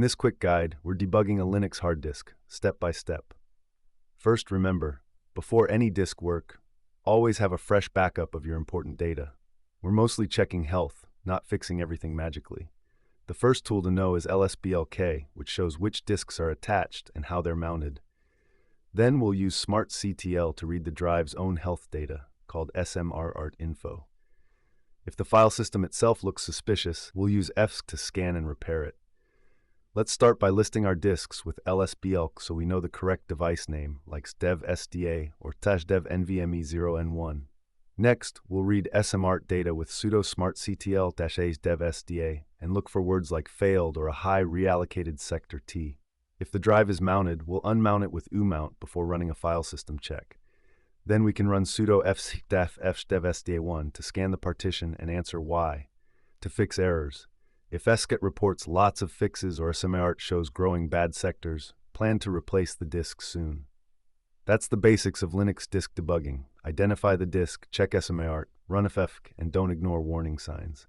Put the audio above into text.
this quick guide, we're debugging a Linux hard disk, step by step. First, remember, before any disk work, always have a fresh backup of your important data. We're mostly checking health, not fixing everything magically. The first tool to know is lsblk, which shows which disks are attached and how they're mounted. Then we'll use smartctl to read the drive's own health data, called S.M.A.R.T info. If the file system itself looks suspicious, we'll use fsck to scan and repair it. Let's start by listing our disks with lsblk so we know the correct device name, like dev SDA or dev NVMe0N1. Next, we'll read S.M.A.R.T data with sudo smartctl-a dev SDA and look for words like failed or a high reallocated sector T. If the drive is mounted, we'll unmount it with umount before running a file system check. Then we can run sudo fsck dev SDA1 to scan the partition and answer why. To fix errors, if fsck reports lots of fixes or S.M.A.R.T shows growing bad sectors, plan to replace the disk soon. That's the basics of Linux disk debugging. Identify the disk, check S.M.A.R.T, run fsck, and don't ignore warning signs.